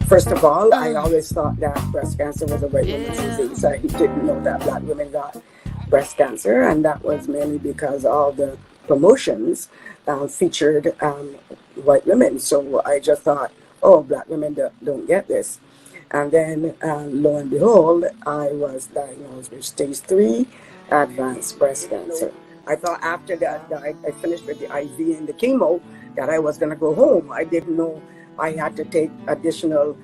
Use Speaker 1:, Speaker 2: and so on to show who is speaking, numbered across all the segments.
Speaker 1: First of all, I always thought that breast cancer was a white woman's disease. I didn't know that black women got breast cancer, and that was mainly because all the promotions featured white women. So I just thought, oh, black women don't get this. And then lo and behold, I was diagnosed with stage 3 advanced breast cancer. I thought after that I finished with the IV and the chemo that I was going to go home. I didn't know I had to take additional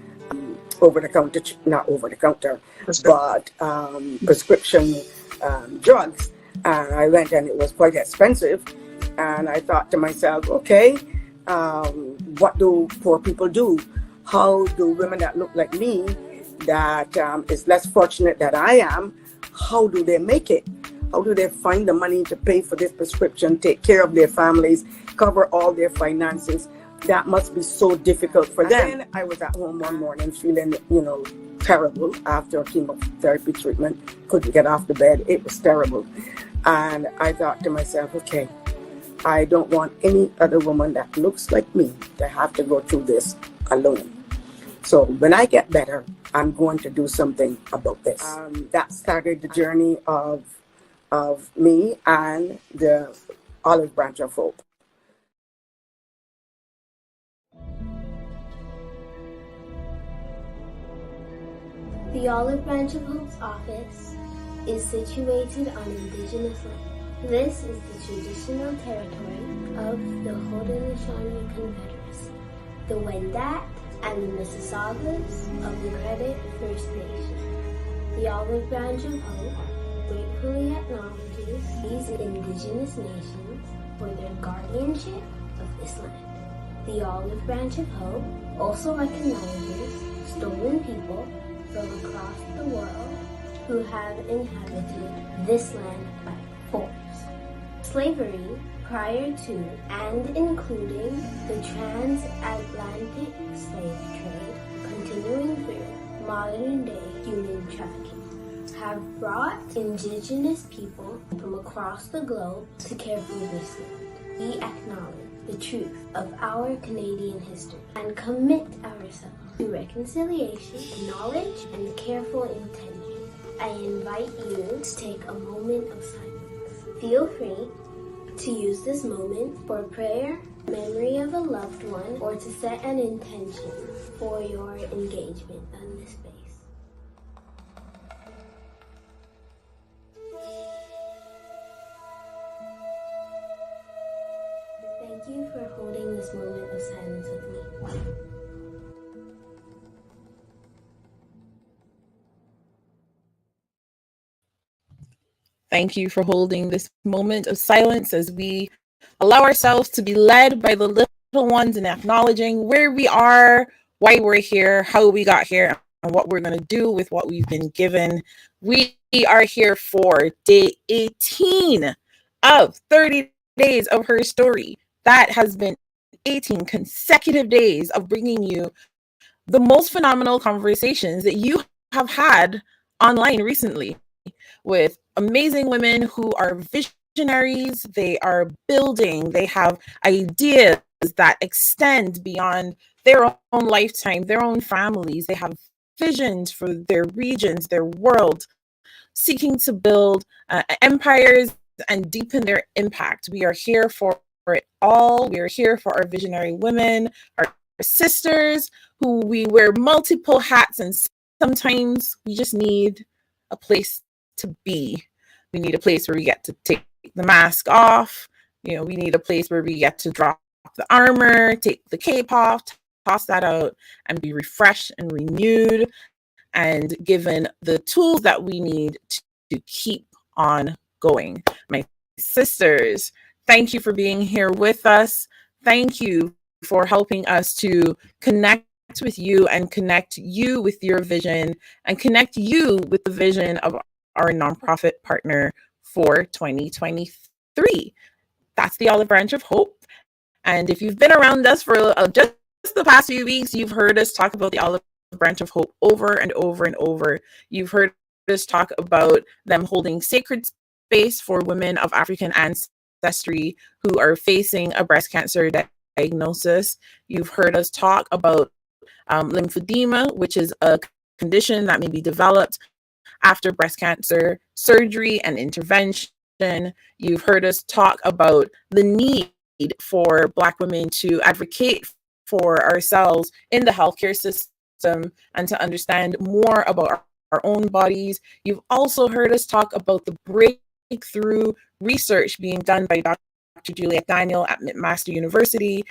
Speaker 1: over-the-counter, not over-the-counter, but prescription drugs. And I went, and it was quite expensive. And I thought to myself, okay, what do poor people do? How do women that look like me, that is less fortunate than I am, how do they make it? How do they find the money to pay for this prescription, take care of their families, cover all their finances? That must be so difficult for them. And then I was at home one morning feeling, terrible after chemotherapy treatment. Couldn't get off the bed. It was terrible. And I thought to myself, okay, I don't want any other woman that looks like me to have to go through this alone. So when I get better, I'm going to do something about this. That started the journey of me and the Olive Branch of Hope.
Speaker 2: The Olive Branch of Hope's office is situated on Indigenous land. This is the traditional territory of the Haudenosaunee Confederacy, the Wendat, and the Mississaugas of the Credit First Nation. The Olive Branch of Hope gratefully acknowledges these Indigenous nations for their guardianship of this land. The Olive Branch of Hope also recognizes stolen people from across the world who have inhabited this land by force. Slavery prior to and including the transatlantic slave trade continuing through modern-day human trafficking have brought Indigenous people from across the globe to care for this land. We acknowledge the truth of our Canadian history and commit ourselves to reconciliation, knowledge, and careful intention. I invite you to take a moment of silence. Feel free to use this moment for prayer, memory of a loved one, or to set an intention for your engagement on this space. Thank you for holding this moment of silence with me.
Speaker 3: Thank you for holding this moment of silence as we allow ourselves to be led by the little ones and acknowledging where we are, why we're here, how we got here, and what we're going to do with what we've been given. We are here for day 18 of 30 days of her story. That has been 18 consecutive days of bringing you the most phenomenal conversations that you have had online recently with amazing women who are visionaries. They are building, they have ideas that extend beyond their own lifetime, their own families. They have visions for their regions, their world, seeking to build empires and deepen their impact. We are here for it all. We are here for our visionary women, our sisters, who we wear multiple hats, and sometimes we just need a place to be. We need a place where we get to take the mask off. We need a place where we get to drop the armor, take the cape off, toss that out, and be refreshed and renewed and given the tools that we need to keep on going. My sisters, thank you for being here with us. Thank you for helping us to connect with you and connect you with your vision and connect you with the vision of our nonprofit partner for 2023. That's the Olive Branch of Hope. And if you've been around us for just the past few weeks, you've heard us talk about the Olive Branch of Hope over and over and over. You've heard us talk about them holding sacred space for women of African ancestry who are facing a breast cancer diagnosis. You've heard us talk about lymphedema, which is a condition that may be developed after breast cancer surgery and intervention. You've heard us talk about the need for Black women to advocate for ourselves in the healthcare system and to understand more about our own bodies. You've also heard us talk about the breakthrough research being done by Dr. Juliet Daniel at McMaster University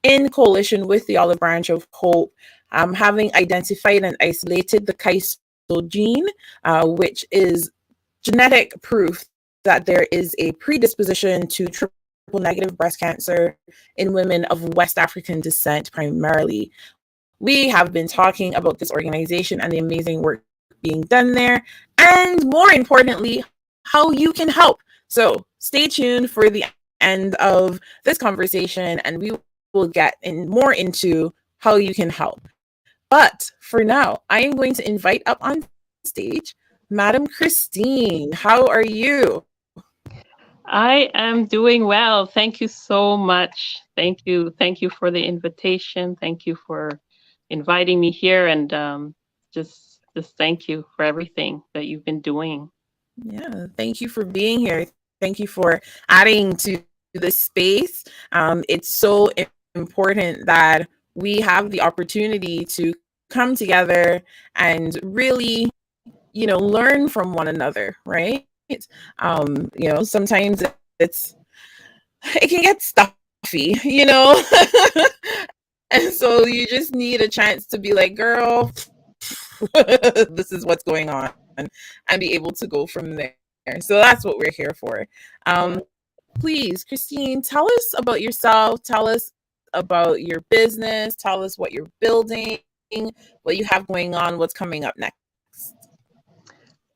Speaker 3: in coalition with the Olive Branch of Hope, having identified and isolated the KISO gene, which is genetic proof that there is a predisposition to triple negative breast cancer in women of West African descent primarily. We have been talking about this organization and the amazing work being done there, and more importantly, how you can help. So stay tuned for the end of this conversation, and we will get more into how you can help. But for now, I am going to invite up on stage Madam Christine. How are you?
Speaker 4: I am doing well. Thank you so much. Thank you. Thank you for the invitation. Thank you for inviting me here, and just thank you for everything that you've been doing.
Speaker 3: Yeah, thank you for being here. Thank you for adding to this space. It's so important that we have the opportunity to come together and really, learn from one another, right? Sometimes it can get stuffy, and so you just need a chance to be like, girl, this is what's going on, and be able to go from there. So that's what we're here for. Please, Christine, tell us about yourself. Tell us about your business. Tell us what you're building, what you have going on, what's coming up next.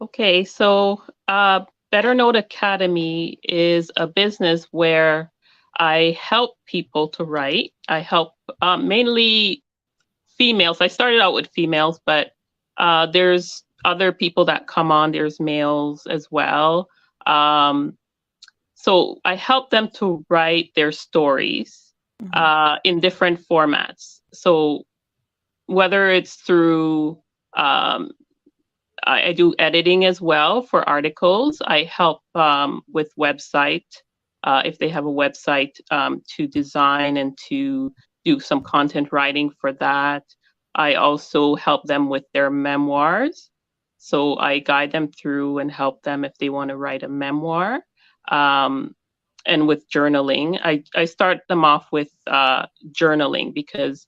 Speaker 4: Okay, so Better Note Academy is a business where I help people to write. I help mainly females. I started out with females, but there's other people that come on. There's males as well. So I help them to write their stories in different formats. So whether it's through I do editing as well for articles. I help with website, if they have a website, to design and to do some content writing for that. I also help them with their memoirs. So I guide them through and help them if they want to write a memoir. And with journaling, I start them off with journaling, because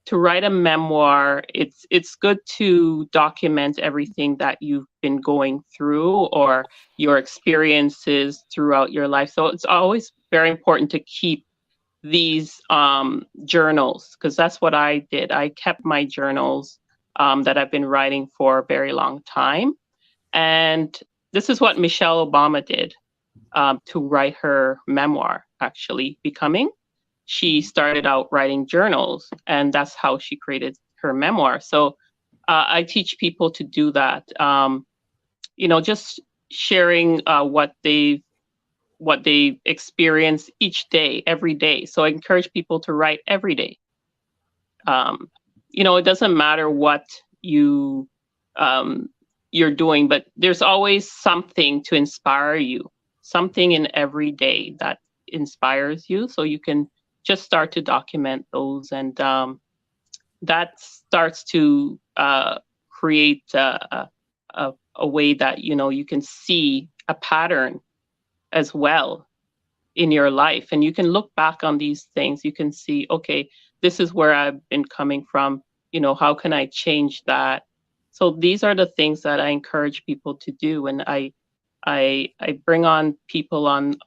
Speaker 4: to write a memoir, it's good to document everything that you've been going through or your experiences throughout your life. So it's always very important to keep these journals, because that's what I did. I kept my journals that I've been writing for a very long time. And this is what Michelle Obama did to write her memoir, actually, Becoming. She started out writing journals, and that's how she created her memoir. So I teach people to do that. Just sharing what they experience each day, every day. So I encourage people to write every day. It doesn't matter what you're doing, but there's always something to inspire you, something in every day that inspires you. So you can just start to document those, and that starts to create a way that you can see a pattern as well in your life, and you can look back on these things. You can see, okay, this is where I've been coming from. How can I change that? So these are the things that I encourage people to do, and I bring on people on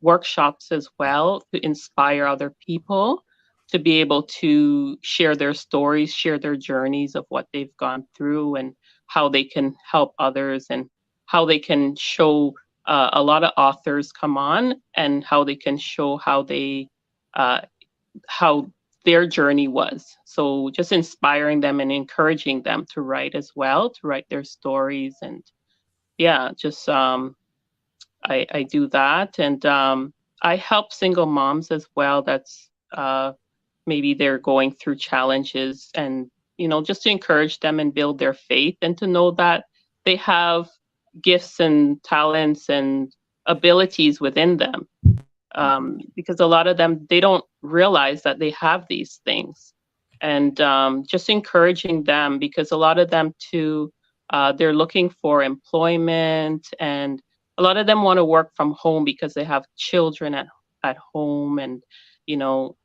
Speaker 4: workshops as well to inspire other people to be able to share their stories, share their journeys of what they've gone through and how they can help others, and how they can show a lot of authors come on and how they can show how their journey was. So just inspiring them and encouraging them to write as well, to write their stories. And yeah, just I do that. And I help single moms as well. That's maybe they're going through challenges, and just to encourage them and build their faith, and to know that they have gifts and talents and abilities within them, because a lot of them, they don't realize that they have these things. And just encouraging them, because a lot of them too, they're looking for employment, and a lot of them want to work from home because they have children at home, and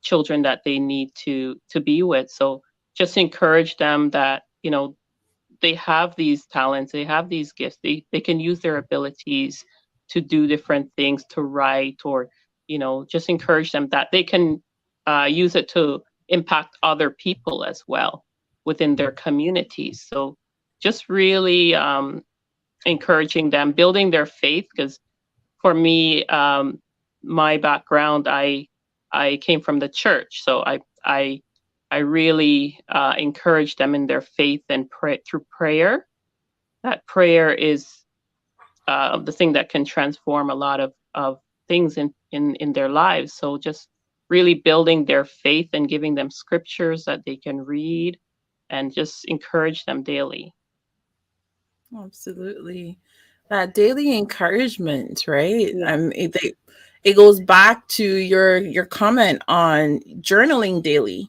Speaker 4: children that they need to be with. So just encourage them that they have these talents, they have these gifts, they can use their abilities to do different things, to write, or just encourage them that they can use it to impact other people as well within their communities. So just really encouraging them, building their faith, because for me, my background, I came from the church, so I really encourage them in their faith, and pray through prayer. That prayer is the thing that can transform a lot of things in their lives. So just really building their faith and giving them scriptures that they can read, and just encourage them daily.
Speaker 3: Absolutely. That daily encouragement, right?
Speaker 4: Yeah.
Speaker 3: It goes back to your comment on journaling daily.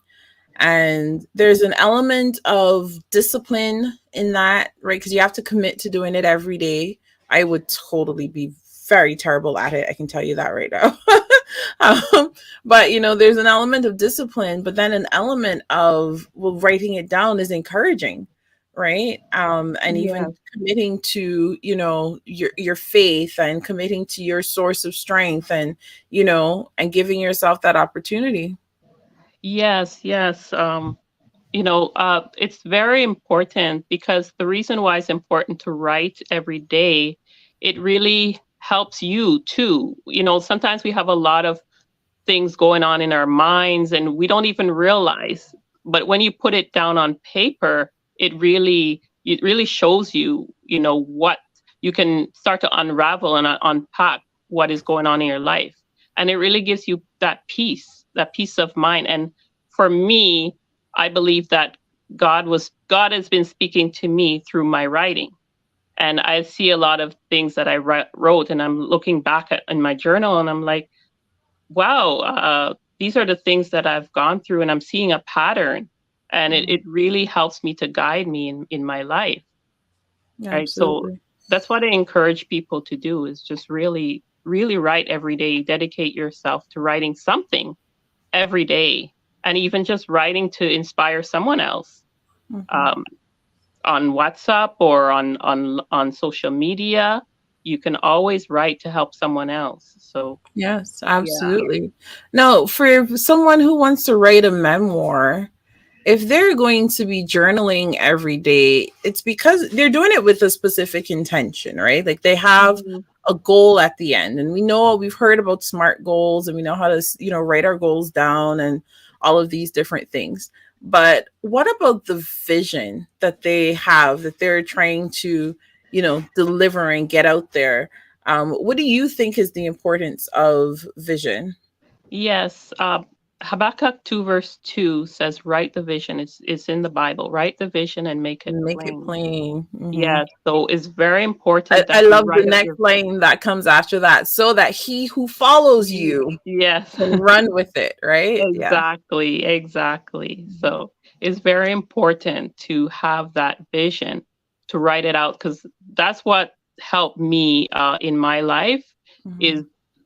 Speaker 3: And there's an element of discipline in that, right? Because you have to commit to doing it every day. I would totally be very terrible at it. I can tell you that right now. But there's an element of discipline, but then an element of, well, writing it down is encouraging, right? And even committing to your faith, and committing to your source of strength, and and giving yourself that opportunity.
Speaker 4: Yes. It's very important, because the reason why it's important to write every day, it really helps you too. Sometimes we have a lot of things going on in our minds, and we don't even realize. But when you put it down on paper, it really shows you, what you can start to unravel and unpack what is going on in your life. And it really gives you that peace of mind. And for me, I believe that God has been speaking to me through my writing. And I see a lot of things that I wrote, and I'm looking back in my journal, and I'm like, wow, these are the things that I've gone through, and I'm seeing a pattern, and it really helps me to guide me in my life. Right. So that's what I encourage people to do, is just really, really write every day. Dedicate yourself to writing something every day, and even just writing to inspire someone else. On WhatsApp or on social media, you can always write to help someone else. So
Speaker 3: yes, absolutely. Yeah. No, for someone who wants to write a memoir, if they're going to be journaling every day, it's because they're doing it with a specific intention, right? Like they have a goal at the end, and we've heard about SMART goals, and we know how to write our goals down and all of these different things. But what about the vision that they have, that they're trying to, deliver and get out there? What do you think is the importance of vision?
Speaker 4: Yes. Habakkuk 2 verse 2 says, write the vision. It's in the Bible. Write the vision and make it plain. Mm-hmm. Yeah. So it's very important.
Speaker 3: I love the next line that comes after that. So that he who follows you can run with it, right?
Speaker 4: Exactly. Mm-hmm. So it's very important to have that vision, to write it out, because that's what helped me in my life,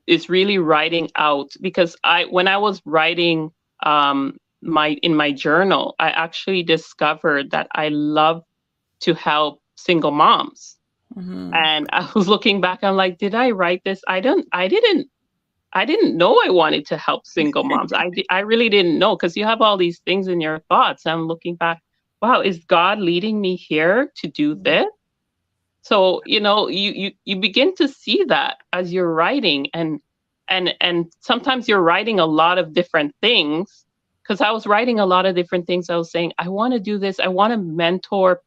Speaker 4: is really writing out. Because when I was writing in my journal, I actually discovered that I love to help single moms. And I was looking back, I'm like, did I write this? I didn't know I wanted to help single moms. I really didn't know, because you have all these things in your thoughts. I'm looking back, wow, is God leading me here to do this? So, you begin to see that as you're writing, and sometimes you're writing a lot of different things, because I was writing a lot of different things. I was saying, I want to do this. I want to mentor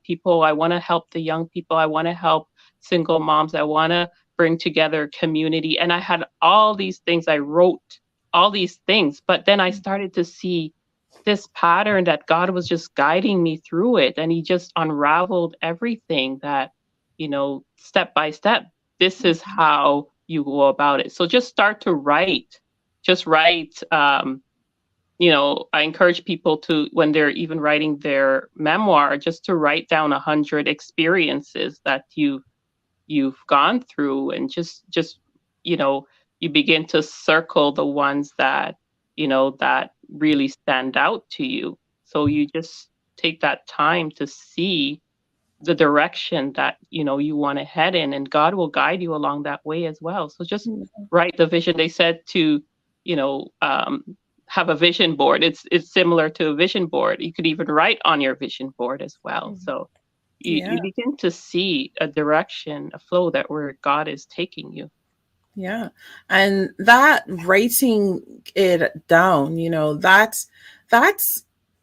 Speaker 4: people. I want to help the young people. I want to help single moms. I want to bring together community. And I had all these things. I wrote all these things. But then I started to see this pattern that God was just guiding me through it. And he just unraveled everything that, step by step, this is how you go about it. So just start to write. Just write. I encourage people to, when they're even writing their memoir, just to write down 100 experiences that you've gone through, and just you begin to circle the ones that that really stand out to you. So you just take that time to see the direction that you want to head in, and God will guide you along that way as well. So just write the vision. They said to have a vision board. It's similar to a vision board. You could even write on your vision board as well. So you begin to see a direction, a flow that where God is taking you.
Speaker 3: Yeah. And that writing it down, that's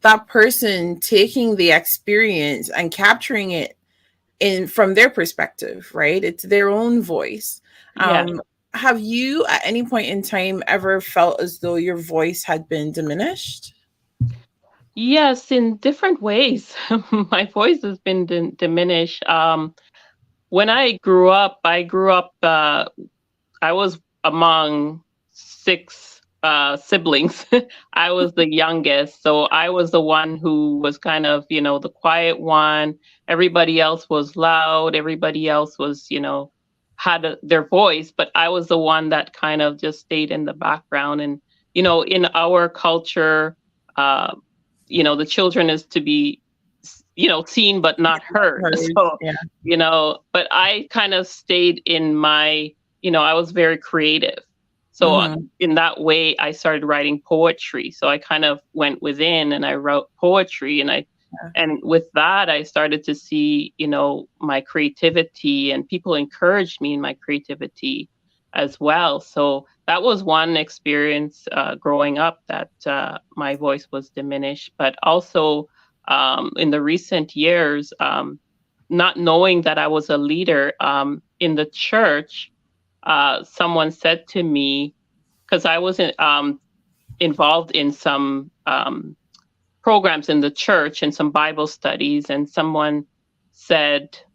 Speaker 3: that person taking the experience and capturing it from their perspective, right? It's their own voice.
Speaker 4: Yeah.
Speaker 3: Have you at any point in time ever felt as though your voice had been diminished?
Speaker 4: Yes, in different ways. My voice has been diminished. When I grew up, I was among 6 siblings. I was the youngest. So I was the one who was kind of, the quiet one. Everybody else was loud. Everybody else was, had their voice, but I was the one that kind of just stayed in the background. And, in our culture, the children is to be, seen but not heard. So, but I kind of stayed in my, I was very creative. So in that way, I started writing poetry. So I kind of went within and I wrote poetry, and with that, I started to see, my creativity, and people encouraged me in my creativity as well. So that was one experience growing up, that my voice was diminished. But also in the recent years, not knowing that I was a leader in the church, someone said to me, because I wasn't involved in some programs in the church and some Bible studies, and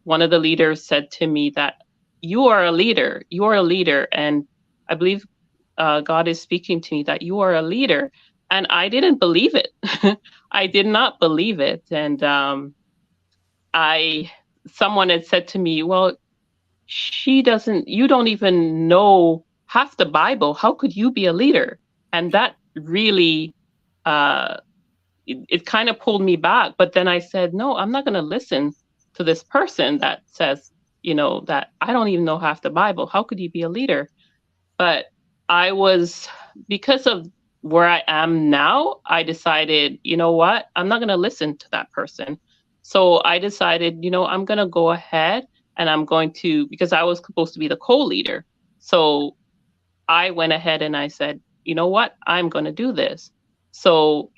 Speaker 4: one of the leaders said to me that you are a leader, and I believe God is speaking to me that you are a leader. And I didn't believe it. I did not believe it. And someone had said to me, well, you don't even know half the Bible. How could you be a leader? And that really, it kind of pulled me back. But then I said, no, I'm not going to listen to this person that says, that I don't even know half the Bible. How could you be a leader? But because of where I am now, I decided, you know what, I'm not going to listen to that person. So I decided, I'm going to go ahead, and I'm going to, because I was supposed to be the co-leader. So I went ahead and I said, you know what, I'm going to do this. So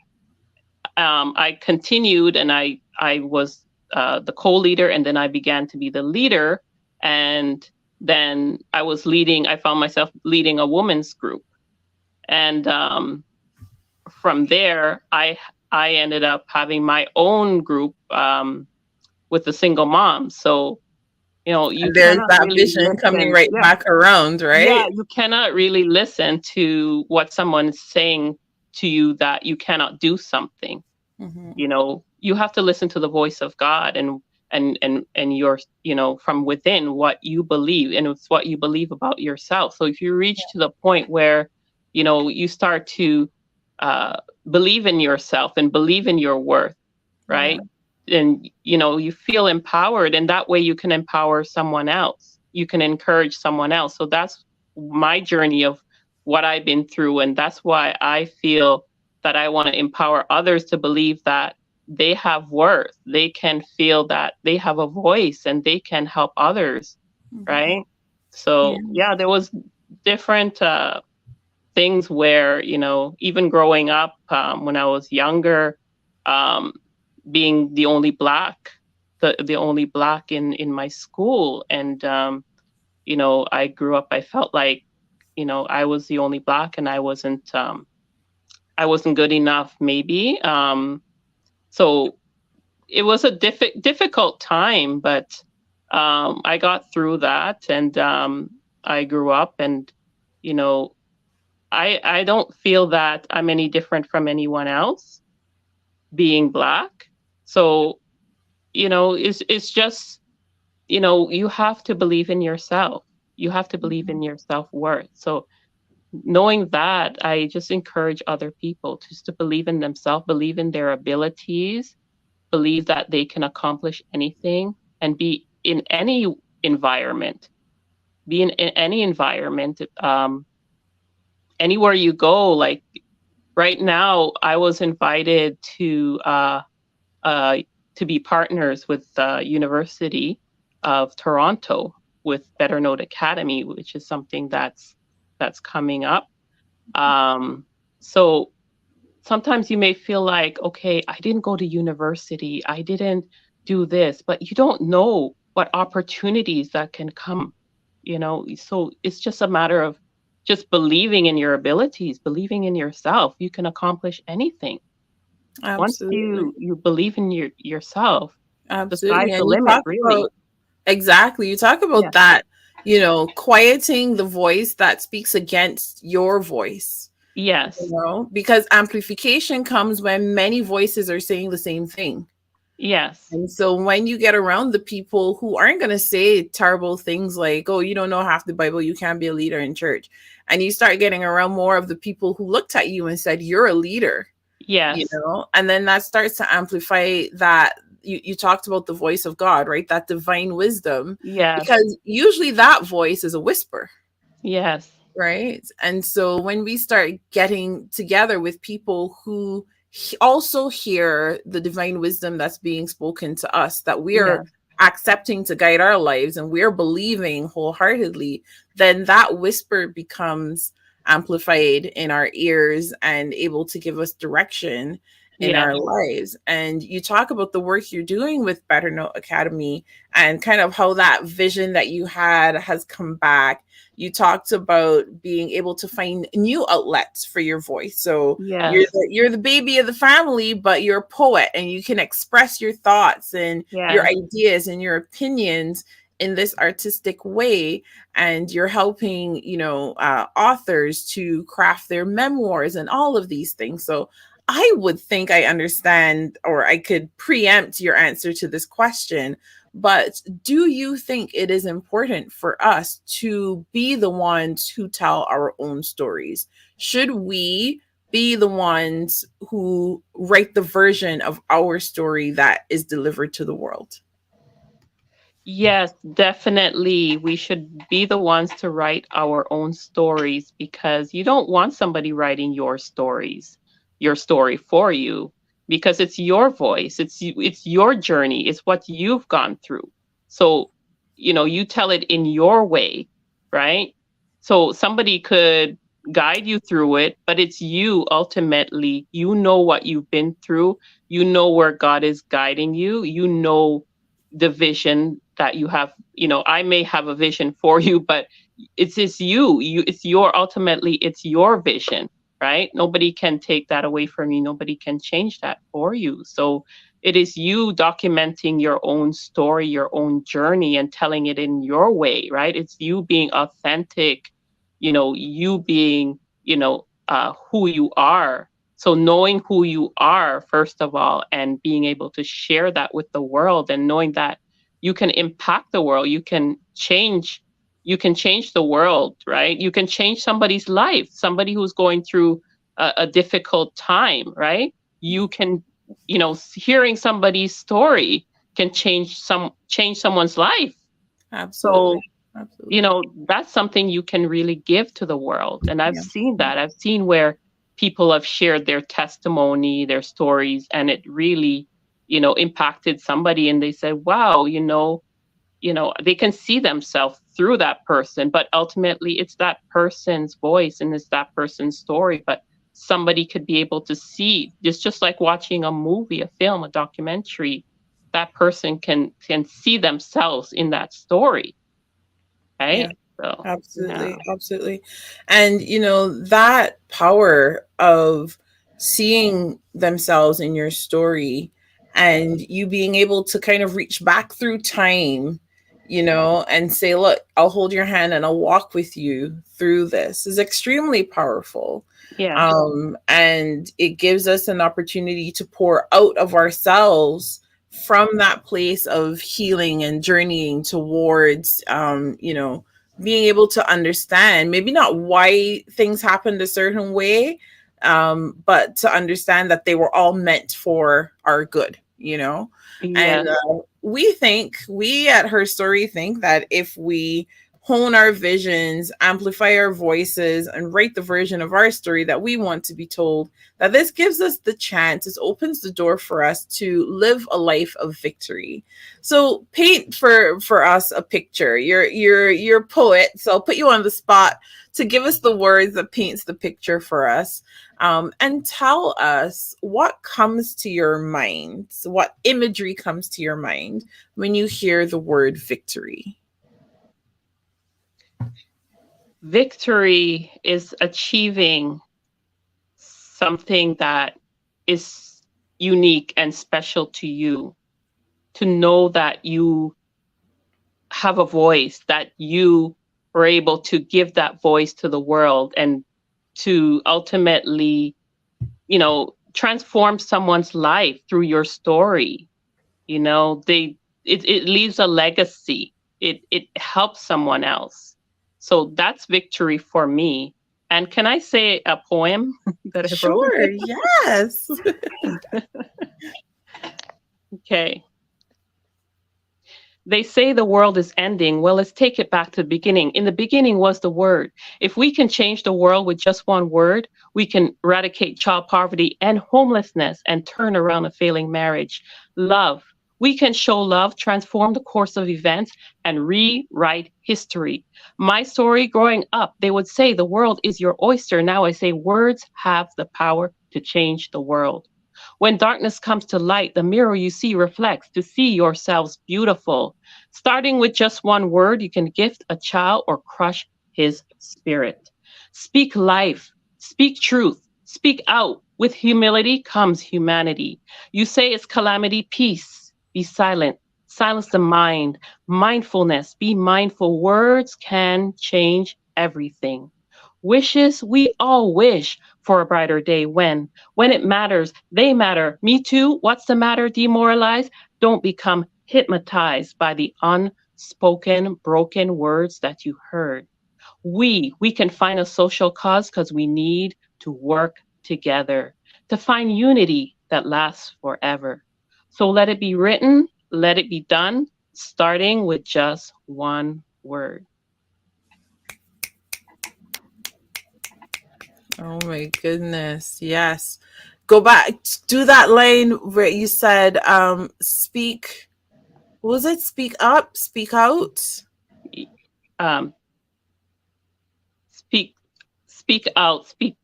Speaker 4: I continued, and I was the co-leader, and then I began to be the leader. And then I found myself leading a women's group. And from there, I ended up having my own group with the single moms. So,
Speaker 3: there's that really vision coming right back around, right?
Speaker 4: Yeah, you cannot really listen to what someone is saying to you that you cannot do something. You have to listen to the voice of God, and your, from within, what you believe, and it's what you believe about yourself. So if you reach to the point where, you start to believe in yourself and believe in your worth, right? And, you feel empowered, and that way you can empower someone else. You can encourage someone else. So that's my journey of what I've been through. And that's why I feel that I want to empower others to believe that they have worth. They can feel that they have a voice, and they can help others, right? So, there was different things where, even growing up, when I was younger, being the only Black, the only Black in my school. And, I grew up, I felt like I was the only Black, and I wasn't good enough, maybe. So it was a difficult time, but I got through that, and I grew up, and I don't feel that I'm any different from anyone else being Black. So it's just you have to believe in yourself. You have to believe in your self-worth. So knowing that, I just encourage other people just to believe in themselves, believe in their abilities, believe that they can accomplish anything, and be in any environment. Be in any environment, anywhere you go. Like right now, I was invited to be partners with the University of Toronto with Better Note Academy, which is something that's coming up. So sometimes you may feel like, okay, I didn't go to university, I didn't do this, but you don't know what opportunities that can come, So it's just a matter of just believing in your abilities, believing in yourself. You can accomplish anything.
Speaker 3: Absolutely.
Speaker 4: Once you believe in yourself, the
Speaker 3: Absolutely.
Speaker 4: sky's the
Speaker 3: And you
Speaker 4: limit,
Speaker 3: talk
Speaker 4: really.
Speaker 3: about, exactly, you talk about
Speaker 4: Yeah.
Speaker 3: that, quieting the voice that speaks against your voice.
Speaker 4: Yes.
Speaker 3: Because amplification comes when many voices are saying the same thing.
Speaker 4: Yes.
Speaker 3: And so when you get around the people who aren't going to say terrible things like, oh, you don't know half the Bible, you can't be a leader in church. And you start getting around more of the people who looked at you and said, you're a leader.
Speaker 4: Yes.
Speaker 3: And then that starts to amplify that. You talked about the voice of God, right? That divine wisdom.
Speaker 4: Yes.
Speaker 3: Because usually that voice is a whisper.
Speaker 4: Yes.
Speaker 3: Right. And so when we start getting together with people who also hear the divine wisdom that's being spoken to us, that we are accepting to guide our lives, and we're believing wholeheartedly, then that whisper becomes amplified in our ears and able to give us direction in our lives. And you talk about the work you're doing with Better Note Academy and kind of how that vision that you had has come back. You talked about being able to find new outlets for your voice. So you're the baby of the family, but you're a poet, and you can express your thoughts and your ideas and your opinions in this artistic way. And you're helping, authors to craft their memoirs and all of these things. So I would think I understand, or I could preempt your answer to this question. But do you think it is important for us to be the ones who tell our own stories? Should we be the ones who write the version of our story that is delivered to the world?
Speaker 4: Yes, definitely. We should be the ones to write our own stories, because you don't want somebody writing your story for you, because it's your voice, it's your journey, it's what you've gone through. So, you tell it in your way, right? So somebody could guide you through it, but it's you ultimately. You know what you've been through. You know where God is guiding you. You know the vision that you have. I may have a vision for you, but it's ultimately it's your vision, right? Nobody can take that away from you. Nobody can change that for you. So it is you documenting your own story, your own journey, and telling it in your way, right? It's you being authentic, you being, who you are. So knowing who you are, first of all, and being able to share that with the world, and knowing that you can impact the world, you can change the world, right? You can change somebody's life, somebody who's going through a difficult time, right? You can, hearing somebody's story can change someone's life.
Speaker 3: Absolutely.
Speaker 4: So,
Speaker 3: Absolutely.
Speaker 4: that's something you can really give to the world. And I've seen that. I've seen where people have shared their testimony, their stories, and it really, impacted somebody, and they said, wow, they can see themselves through that person, but ultimately it's that person's voice and it's that person's story. But somebody could be able to see, it's just like watching a movie, a film, a documentary. That person can see themselves in that story, right? So,
Speaker 3: Absolutely,
Speaker 4: yeah.
Speaker 3: absolutely. And that power of seeing themselves in your story and you being able to kind of reach back through time, and say, look, I'll hold your hand and I'll walk with you through this is extremely powerful.
Speaker 4: Yeah.
Speaker 3: And it gives us an opportunity to pour out of ourselves from that place of healing and journeying towards, being able to understand maybe not why things happened a certain way, but to understand that they were all meant for our good, and
Speaker 4: Yes.
Speaker 3: we at Her Story think that if we hone our visions, amplify our voices, and write the version of our story that we want to be told, that this gives us the chance, this opens the door for us to live a life of victory. So paint for us a picture. You're a poet, so I'll put you on the spot to give us the words that paints the picture for us. And tell us what comes to your mind, what imagery comes to your mind when you hear the word victory.
Speaker 4: Victory is achieving something that is unique and special to you. To know that you have a voice, that you were able to give that voice to the world and to ultimately, transform someone's life through your story. It leaves a legacy. It helps someone else. So that's victory for me. And can I say a poem that I wrote?
Speaker 3: Sure, yes.
Speaker 4: Okay. They say the world is ending. Well, let's take it back to the beginning. In the beginning was the word. If we can change the world with just one word, we can eradicate child poverty and homelessness and turn around a failing marriage. Love. We can show love, transform the course of events, and rewrite history. My story growing up, they would say the world is your oyster. Now I say words have the power to change the world. When darkness comes to light, the mirror you see reflects to see yourselves beautiful. Starting with just one word, you can gift a child or crush his spirit. Speak life, speak truth, speak out. With humility comes humanity. You say it's calamity, peace. Be silent. Silence the mind. Mindfulness. Be mindful. Words can change everything. Wishes, we all wish for a brighter day when it matters, they matter. Me too. What's the matter? Demoralized? Don't become hypnotized by the unspoken, broken words that you heard. We can find a social cause because we need to work together to find unity that lasts forever. So let it be written, let it be done, starting with just one word.
Speaker 3: Oh my goodness. Yes. Go back, do that line where you said, speak, what was it? Speak up, speak out.
Speaker 4: Um, speak, speak out, speak.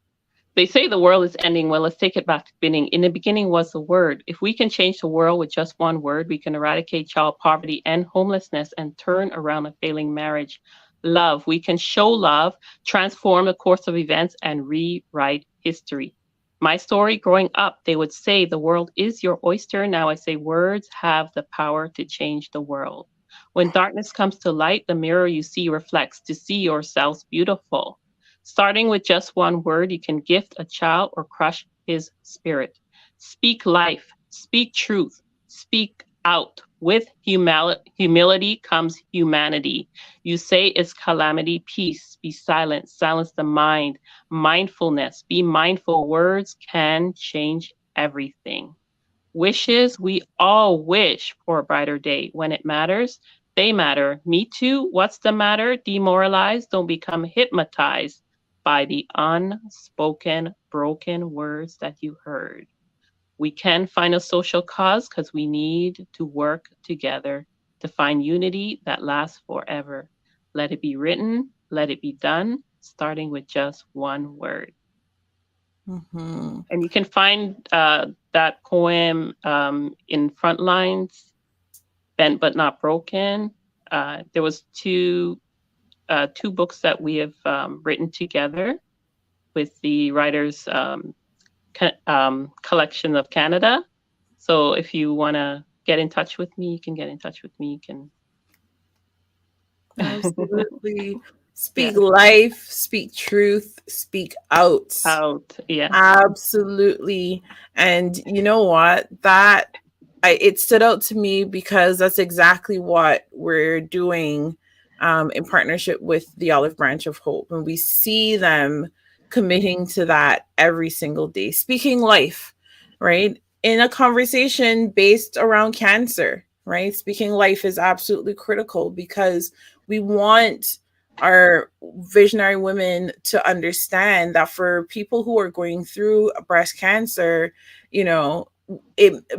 Speaker 4: They say the world is ending. Well, let's take it back to the beginning. In the beginning was the word. If we can change the world with just one word, we can eradicate child poverty and homelessness and turn around a failing marriage. Love. We can show love, transform the course of events, and rewrite history. My story growing up, they would say the world is your oyster. Now I say words have the power to change the world. When darkness comes to light, the mirror you see reflects to see yourselves beautiful. Starting with just one word, you can gift a child or crush his spirit. Speak life, speak truth, speak out. With humility comes humanity. You say it's calamity, peace, be silent, silence the mind, mindfulness, be mindful. Words can change everything. Wishes, we all wish for a brighter day. When it matters, they matter. Me too. What's the matter? Demoralized. Don't become hypnotized by the unspoken, broken words that you heard. We can find a social cause because we need to work together to find unity that lasts forever. Let it be written, let it be done, starting with just one word.
Speaker 3: Mm-hmm.
Speaker 4: And you can find that poem in Frontlines, Bent but Not Broken. There was two two books that we have written together with the Writers Collection of Canada. So if you want to get in touch with me, you can get in touch with me. You can.
Speaker 3: Absolutely. Speak
Speaker 4: Yeah.
Speaker 3: life, speak truth, speak out.
Speaker 4: Yeah.
Speaker 3: Absolutely. And you know what? It stood out to me because that's exactly what we're doing in partnership with the Olive Branch of Hope. And we see them committing to that every single day, speaking life, right? In a conversation based around cancer, right? Speaking life is absolutely critical because we want our visionary women to understand that for people who are going through breast cancer, you know,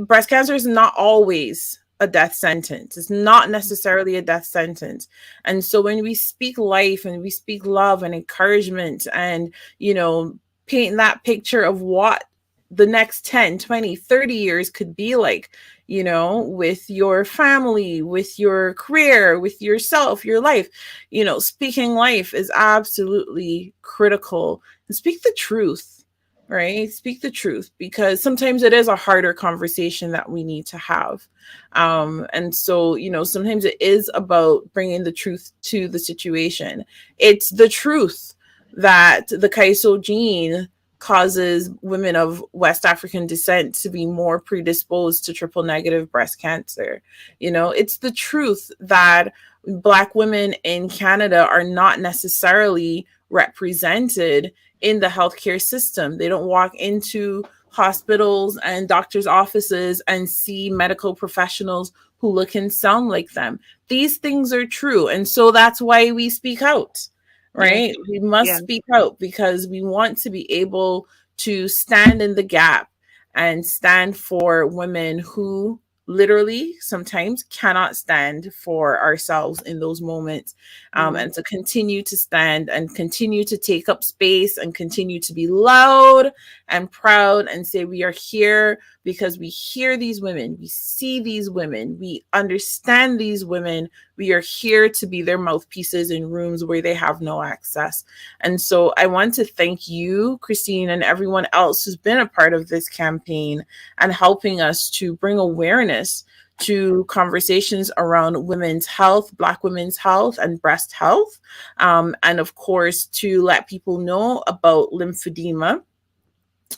Speaker 3: breast cancer is not always a death sentence. It's not necessarily a death sentence. And so when we speak life and we speak love and encouragement and, you know, paint that picture of what the next 10, 20, 30 years could be like, you know, with your family, with your career, with yourself, your life, you know, speaking life is absolutely critical. And speak the truth, right? Speak the truth, because sometimes it is a harder conversation that we need to have. And so, you know, sometimes it is about bringing the truth to the situation. It's the truth that the Kaiso gene causes women of West African descent to be more predisposed to triple negative breast cancer. You know, it's the truth that Black women in Canada are not necessarily represented in the healthcare system. They don't walk into hospitals and doctors' offices and see medical professionals who look and sound like them. These things are true. And so that's why we speak out. Right?
Speaker 4: Yes.
Speaker 3: We must speak out because we want to be able to stand in the gap and stand for women who literally sometimes cannot stand for ourselves in those moments, and to continue to stand and continue to take up space and continue to be loud and proud and say we are here because we hear these women, we see these women, we understand these women, we are here to be their mouthpieces in rooms where they have no access. And so I want to thank you, Christine, and everyone else who's been a part of this campaign and helping us to bring awareness to conversations around women's health, Black women's health, and breast health. And of course, to let people know about lymphedema.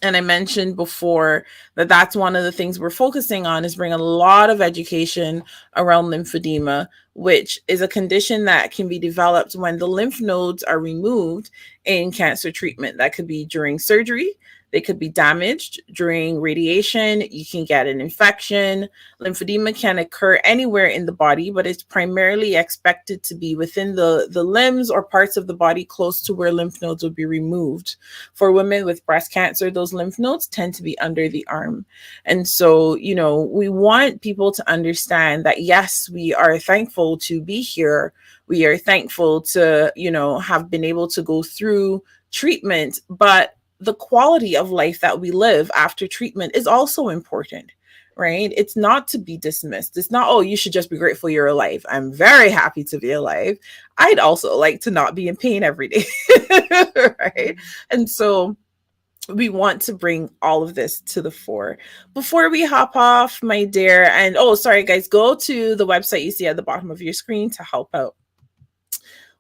Speaker 3: And I mentioned before that that's one of the things we're focusing on, is bring a lot of education around lymphedema, which is a condition that can be developed when the lymph nodes are removed in cancer treatment. That could be during surgery. They could be damaged during radiation. You can get an infection. Lymphedema can occur anywhere in the body, but it's primarily expected to be within the limbs or parts of the body close to where lymph nodes would be removed. For women with breast cancer, those lymph nodes tend to be under the arm. And so, you know, we want people to understand that, yes, we are thankful to be here. We are thankful to, you know, have been able to go through treatment, but the quality of life that we live after treatment is also important, right? It's not to be dismissed. It's not, oh, you should just be grateful you're alive. I'm very happy to be alive. I'd also like to not be in pain every day, right? And so we want to bring all of this to the fore. Before we hop off, my dear, and oh, sorry, guys, go to the website you see at the bottom of your screen to help out.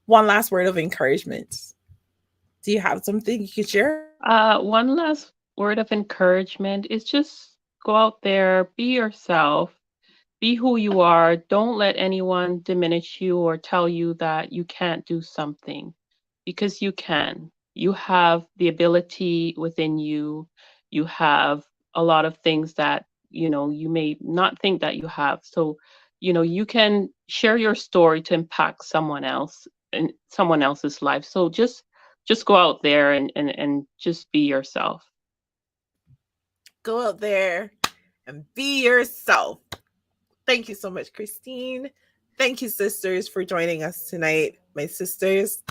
Speaker 3: One last word of encouragement. Do you have something you could share?
Speaker 4: One last word of encouragement is just go out there, be yourself, be who you are. Don't let anyone diminish you or tell you that you can't do something, because you can. You have the ability within you. You have a lot of things that, you know, you may not think that you have. So, you know, you can share your story to impact someone else in someone else's life. So just go out there and just be yourself.
Speaker 3: Go out there and be yourself. Thank you so much, Christine. Thank you, sisters, for joining us tonight. My sisters,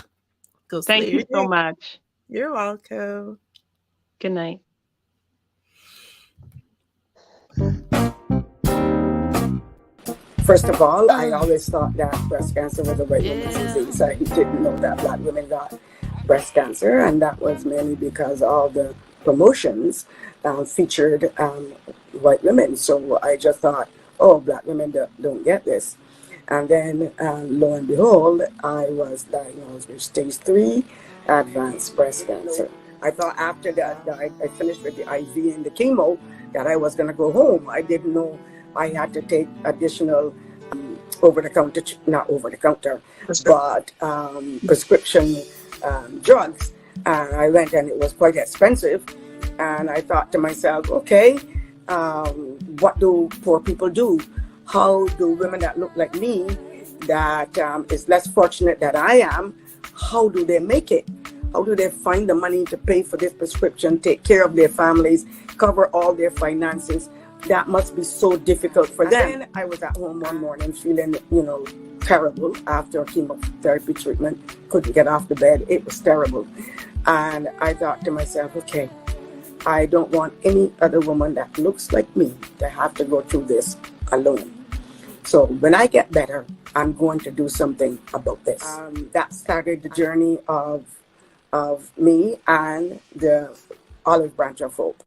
Speaker 3: go slay
Speaker 4: Thank you so much.
Speaker 3: You're welcome.
Speaker 4: Good night.
Speaker 1: First of all, I always thought that breast cancer was a white woman's disease. I didn't know that black women got breast cancer, and that was mainly because all the promotions featured white women. So I just thought, oh, black women don't get this. And then, lo and behold, I was diagnosed with stage 3 advanced breast cancer. I thought after that I finished with the IV and the chemo that I was going to go home. I didn't know I had to take additional not over-the-counter, but prescription drugs. And I went, and it was quite expensive. And I thought to myself, okay, what do poor people do? How do women that look like me, that is less fortunate than I am, how do they make it? How do they find the money to pay for this prescription, take care of their families, cover all their finances? That must be so difficult for them. And then I was at home one morning feeling, terrible after chemotherapy treatment. Couldn't get off the bed. It was terrible. And I thought to myself, okay, I don't want any other woman that looks like me to have to go through this alone. So when I get better, I'm going to do something about this. That started the journey of me and the Olive Branch of Hope.